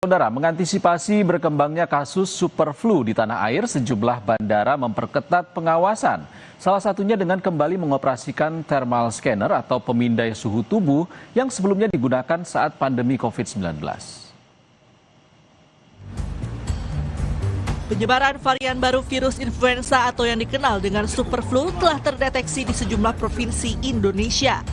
Saudara, mengantisipasi berkembangnya kasus superflu di tanah air, sejumlah bandara memperketat pengawasan. Salah satunya dengan kembali mengoperasikan thermal scanner atau pemindai suhu tubuh yang sebelumnya digunakan saat pandemi COVID-19. Penyebaran varian baru virus influenza atau yang dikenal dengan superflu telah terdeteksi di sejumlah provinsi Indonesia.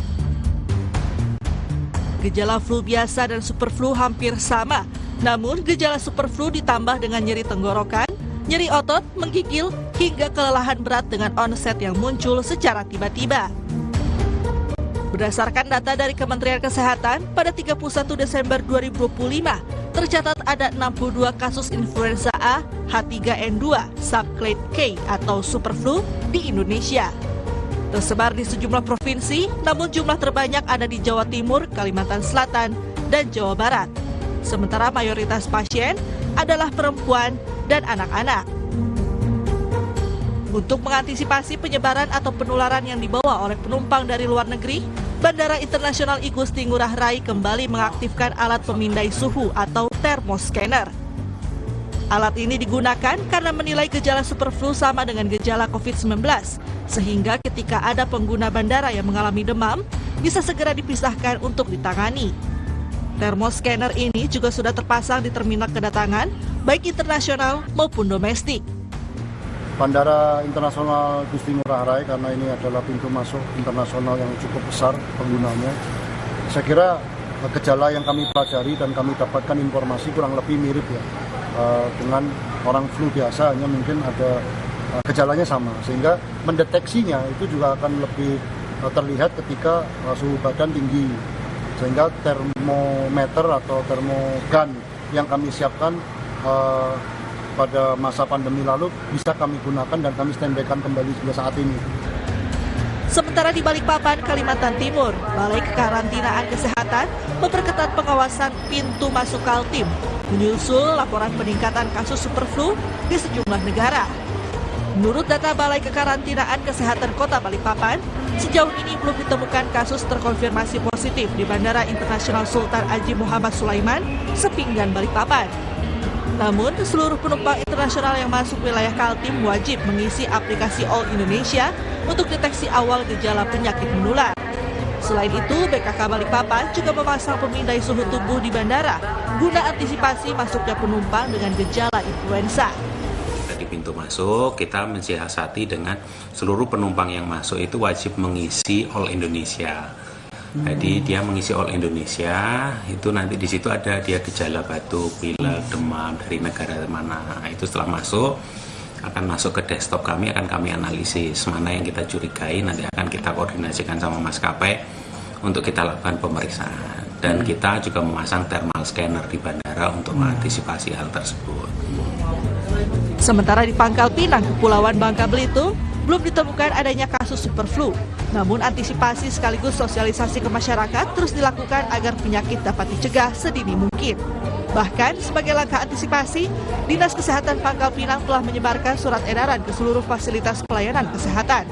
Gejala flu biasa dan superflu hampir sama, namun gejala superflu ditambah dengan nyeri tenggorokan, nyeri otot, menggigil, hingga kelelahan berat dengan onset yang muncul secara tiba-tiba. Berdasarkan data dari Kementerian Kesehatan, pada 31 Desember 2025, tercatat ada 62 kasus influenza A H3N2 subclade K atau superflu di Indonesia. Tersebar di sejumlah provinsi, namun jumlah terbanyak ada di Jawa Timur, Kalimantan Selatan, dan Jawa Barat. Sementara mayoritas pasien adalah perempuan dan anak-anak. Untuk mengantisipasi penyebaran atau penularan yang dibawa oleh penumpang dari luar negeri, Bandara Internasional Igusti Ngurah Rai kembali mengaktifkan alat pemindai suhu atau thermoscanner. Alat ini digunakan karena menilai gejala superflu sama dengan gejala COVID-19, sehingga ketika ada pengguna bandara yang mengalami demam, bisa segera dipisahkan untuk ditangani. Thermoscanner ini juga sudah terpasang di terminal kedatangan, baik internasional maupun domestik. Bandara Internasional Igusti Ngurah Rai, karena ini adalah pintu masuk internasional yang cukup besar penggunanya, saya kira gejala yang kami pelajari dan kami dapatkan informasi kurang lebih mirip ya dengan orang flu biasa, hanya mungkin ada gejalanya sama, sehingga mendeteksinya itu juga akan lebih terlihat ketika suhu badan tinggi, sehingga termometer atau termogun yang kami siapkan pada masa pandemi lalu bisa kami gunakan dan kami standby-kan kembali juga saat ini. Sementara di Balikpapan, Kalimantan Timur, Balai Kekarantinaan Kesehatan memperketat pengawasan pintu masuk Kaltim, menyusul laporan peningkatan kasus superflu di sejumlah negara. Menurut data Balai Kekarantinaan Kesehatan Kota Balikpapan, sejauh ini belum ditemukan kasus terkonfirmasi positif di Bandara Internasional Sultan Haji Muhammad Sulaiman, Sepinggan, Balikpapan. Namun, seluruh penumpang internasional yang masuk wilayah Kaltim wajib mengisi aplikasi All Indonesia untuk deteksi awal gejala penyakit menular. Selain itu, BKK Balikpapan juga memasang pemindai suhu tubuh di bandara guna antisipasi masuknya penumpang dengan gejala influenza. Di pintu masuk, kita mensiasati dengan seluruh penumpang yang masuk itu wajib mengisi All Indonesia. Jadi dia mengisi All Indonesia, itu nanti di situ ada dia gejala batuk, pilek, demam dari negara mana. Itu setelah masuk, akan masuk ke desktop kami, akan kami analisis mana yang kita curigai, nanti akan kita koordinasikan sama maskapai untuk kita lakukan pemeriksaan. Dan kita juga memasang thermal scanner di bandara untuk mengantisipasi hal tersebut. Sementara di Pangkal Pinang, Kepulauan Bangka Belitung, belum ditemukan adanya kasus superflu. Namun antisipasi sekaligus sosialisasi ke masyarakat terus dilakukan agar penyakit dapat dicegah sedini mungkin. Bahkan sebagai langkah antisipasi, Dinas Kesehatan Pangkal Pinang telah menyebarkan surat edaran ke seluruh fasilitas pelayanan kesehatan.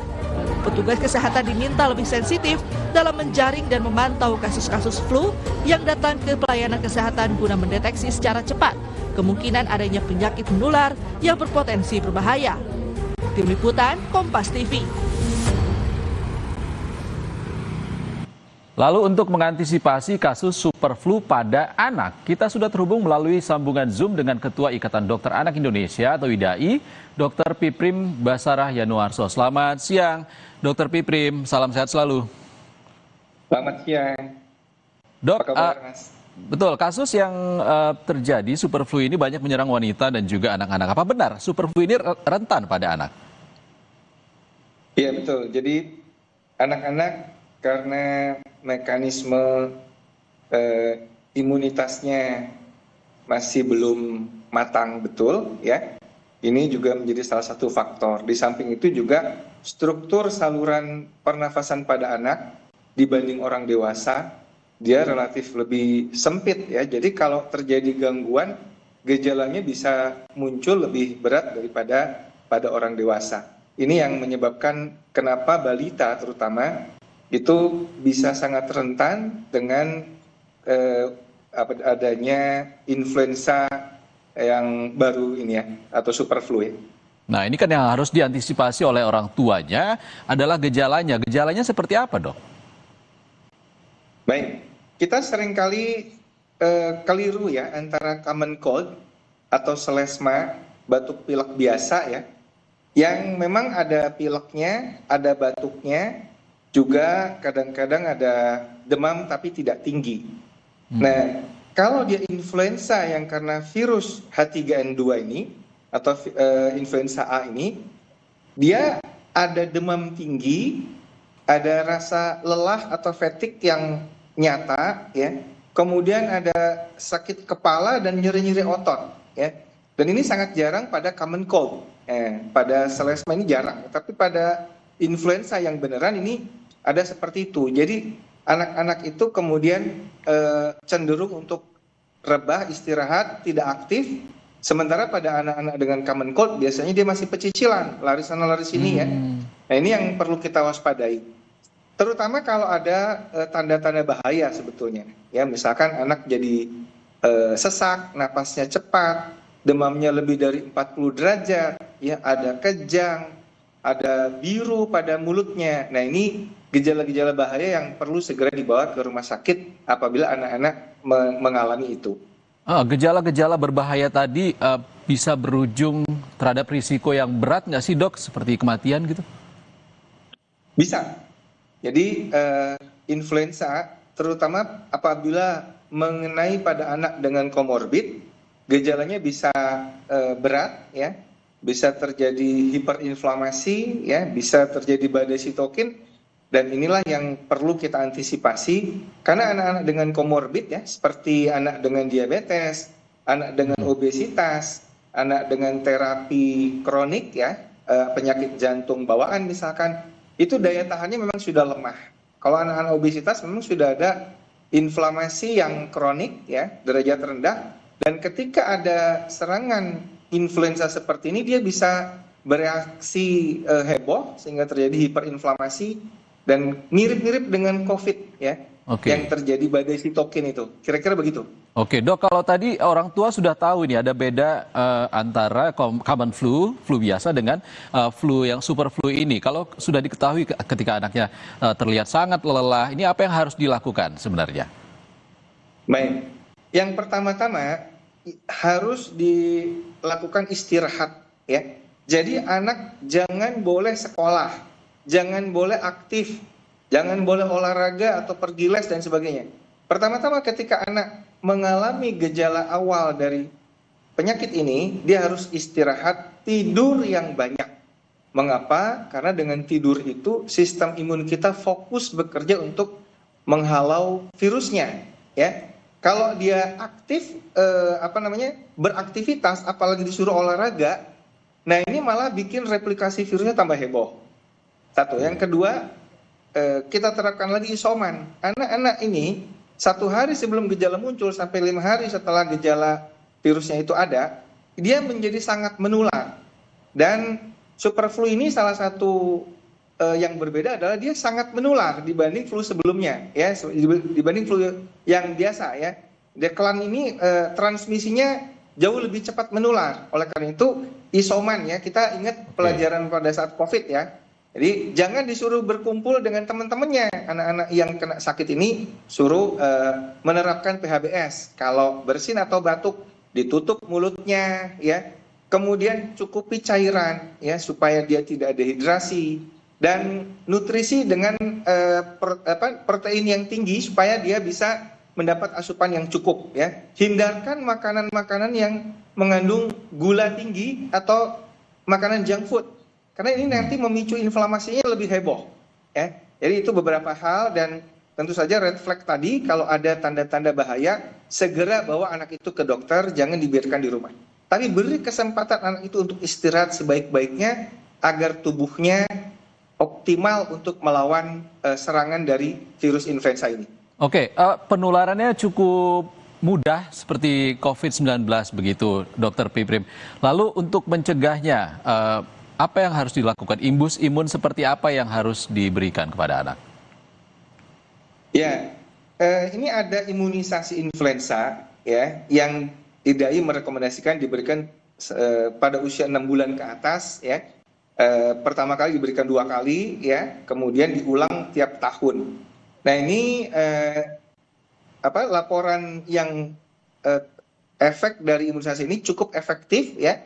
Petugas kesehatan diminta lebih sensitif dalam menjaring dan memantau kasus-kasus flu yang datang ke pelayanan kesehatan guna mendeteksi secara cepat kemungkinan adanya penyakit menular yang berpotensi berbahaya. Tim Liputan, Kompas TV. Lalu untuk mengantisipasi kasus superflu pada anak, kita sudah terhubung melalui sambungan Zoom dengan Ketua Ikatan Dokter Anak Indonesia atau IDAI, Dr. Piprim Basarah Yanuarso. Selamat siang, Dr. Piprim. Salam sehat selalu. Selamat siang. Dok, apa kabar, Mas? Betul, kasus yang terjadi superflu ini banyak menyerang wanita dan juga anak-anak. Apa benar superflu ini rentan pada anak? Iya betul. Jadi anak-anak karena mekanisme imunitasnya masih belum matang betul, ya. Ini juga menjadi salah satu faktor. Di samping itu juga struktur saluran pernafasan pada anak dibanding orang dewasa, dia relatif lebih sempit, ya. Jadi kalau terjadi gangguan, gejalanya bisa muncul lebih berat daripada pada orang dewasa. Ini yang menyebabkan kenapa balita terutama itu bisa sangat rentan dengan adanya influenza yang baru ini ya, atau super flu ya. Nah, ini kan yang harus diantisipasi oleh orang tuanya adalah gejalanya. Gejalanya seperti apa, Dok? Baik, kita seringkali keliru ya antara common cold atau selesma, batuk pilek biasa ya, yang memang ada pileknya, ada batuknya, juga kadang-kadang ada demam tapi tidak tinggi. Nah, kalau dia influenza yang karena virus H3N2 ini atau influenza A ini, dia ada demam tinggi, ada rasa lelah atau fatigue yang nyata, ya. Kemudian ada sakit kepala dan nyeri-nyeri otot, ya. Dan ini sangat jarang pada common cold. Pada selesma ini jarang, tapi pada influenza yang beneran ini ada seperti itu. Jadi anak-anak itu kemudian cenderung untuk rebah, istirahat, tidak aktif. Sementara pada anak-anak dengan common cold biasanya dia masih pecicilan, lari sana lari sini ya. Nah, ini yang perlu kita waspadai. Terutama kalau ada tanda-tanda bahaya sebetulnya. Ya, misalkan anak jadi sesak, napasnya cepat, demamnya lebih dari 40 derajat, ya, ada kejang, ada biru pada mulutnya. Nah, ini gejala-gejala bahaya yang perlu segera dibawa ke rumah sakit apabila anak-anak mengalami itu. Gejala-gejala berbahaya tadi bisa berujung terhadap risiko yang berat nggak sih, Dok? Seperti kematian gitu? Bisa. Jadi influenza terutama apabila mengenai pada anak dengan komorbid, gejalanya bisa berat ya, bisa terjadi hiperinflamasi ya, bisa terjadi badai sitokin, dan inilah yang perlu kita antisipasi karena anak-anak dengan komorbid ya, seperti anak dengan diabetes, anak dengan obesitas, anak dengan terapi kronik ya, penyakit jantung bawaan misalkan, itu daya tahannya memang sudah lemah. Kalau anak-anak obesitas memang sudah ada inflamasi yang kronik ya, derajat rendah, dan ketika ada serangan influenza seperti ini dia bisa bereaksi heboh sehingga terjadi hiperinflamasi dan mirip-mirip dengan COVID ya, yang terjadi badai sitokin itu. Kira-kira begitu. Oke, Dok, kalau tadi orang tua sudah tahu ini ada beda antara common flu biasa dengan flu yang super flu ini. Kalau sudah diketahui ketika anaknya terlihat sangat lelah, ini apa yang harus dilakukan sebenarnya? Baik, yang pertama-tama harus dilakukan istirahat ya. Jadi anak jangan boleh sekolah, jangan boleh aktif, jangan boleh olahraga atau pergi les dan sebagainya. Pertama-tama ketika anak mengalami gejala awal dari penyakit ini, dia harus istirahat, tidur yang banyak. Mengapa? Karena dengan tidur itu sistem imun kita fokus bekerja untuk menghalau virusnya, ya. Kalau dia aktif beraktivitas, apalagi disuruh olahraga, nah ini malah bikin replikasi virusnya tambah heboh. Satu, yang kedua, kita terapkan lagi isoman. Anak-anak ini 1 hari sebelum gejala muncul sampai 5 hari setelah gejala virusnya itu ada, dia menjadi sangat menular. Dan super flu ini salah satu yang berbeda adalah dia sangat menular dibanding flu sebelumnya, ya, dibanding flu yang biasa ya. Deklan ini transmisinya jauh lebih cepat menular. Oleh karena itu isoman ya, kita ingat pelajaran pada saat COVID ya. Jadi jangan disuruh berkumpul dengan teman-temannya. Anak-anak yang kena sakit ini suruh menerapkan PHBS. Kalau bersin atau batuk ditutup mulutnya ya. Kemudian cukupi cairan ya supaya dia tidak dehidrasi, dan nutrisi dengan protein yang tinggi supaya dia bisa mendapat asupan yang cukup ya. Hindarkan makanan-makanan yang mengandung gula tinggi atau makanan junk food. Karena ini nanti memicu inflamasinya lebih heboh. Ya. Jadi itu beberapa hal, dan tentu saja red flag tadi, kalau ada tanda-tanda bahaya, segera bawa anak itu ke dokter, jangan dibiarkan di rumah. Tapi beri kesempatan anak itu untuk istirahat sebaik-baiknya agar tubuhnya optimal untuk melawan serangan dari virus influenza ini. Oke, penularannya cukup mudah seperti COVID-19 begitu, Dr. Piprim. Lalu untuk mencegahnya, apa yang harus dilakukan? Imbus imun seperti apa yang harus diberikan kepada anak? Ya, ini ada imunisasi influenza ya yang IDAI merekomendasikan diberikan pada usia 6 bulan ke atas ya. Pertama kali diberikan 2 kali ya, kemudian diulang tiap tahun. Nah ini laporan yang efek dari imunisasi ini cukup efektif ya.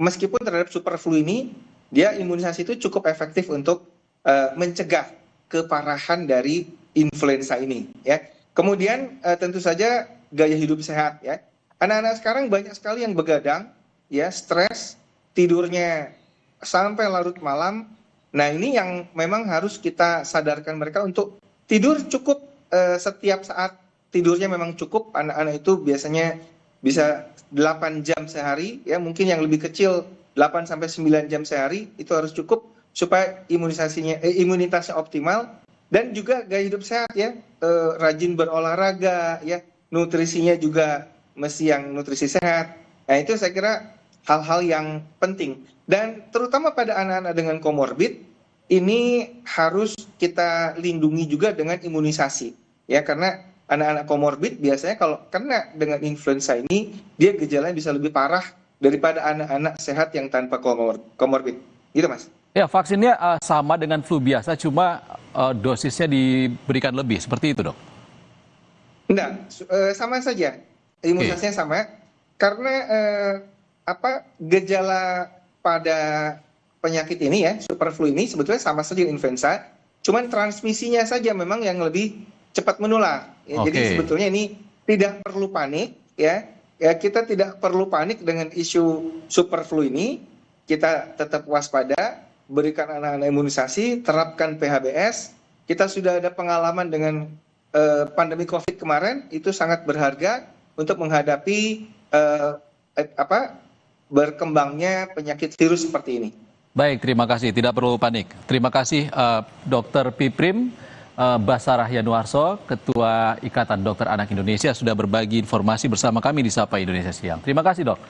Meskipun terhadap super flu ini, dia imunisasi itu cukup efektif untuk mencegah keparahan dari influenza ini ya. Kemudian tentu saja gaya hidup sehat ya. Anak-anak sekarang banyak sekali yang begadang ya, stres, tidurnya sampai larut malam. Nah, ini yang memang harus kita sadarkan mereka untuk tidur cukup setiap saat. Tidurnya memang cukup. Anak-anak itu biasanya bisa 8 jam sehari ya, mungkin yang lebih kecil 8 sampai 9 jam sehari itu harus cukup supaya imunitasnya optimal. Dan juga gaya hidup sehat ya, rajin berolahraga ya, nutrisinya juga mesti yang nutrisi sehat. Nah itu saya kira hal-hal yang penting. Dan terutama pada anak-anak dengan komorbid, ini harus kita lindungi juga dengan imunisasi. Ya, karena anak-anak komorbid biasanya kalau kena dengan influenza ini, dia gejalanya bisa lebih parah daripada anak-anak sehat yang tanpa komorbid. Gitu Mas. Ya, vaksinnya sama dengan flu biasa, cuma dosisnya diberikan lebih, seperti itu dok? Enggak, sama saja. Imunisasinya sama, karena gejala pada penyakit ini ya, super flu ini sebetulnya sama saja influenza, cuman transmisinya saja memang yang lebih cepat menular. Ya, jadi sebetulnya ini tidak perlu panik ya. Ya, kita tidak perlu panik dengan isu super flu ini. Kita tetap waspada, berikan anak-anak imunisasi, terapkan PHBS. Kita sudah ada pengalaman dengan pandemi COVID kemarin, itu sangat berharga untuk menghadapi berkembangnya penyakit virus seperti ini. Baik, terima kasih. Tidak perlu panik. Terima kasih Dr. Piprim Basarah Yanuarso, Ketua Ikatan Dokter Anak Indonesia, sudah berbagi informasi bersama kami di Sapa Indonesia Siang. Terima kasih dok.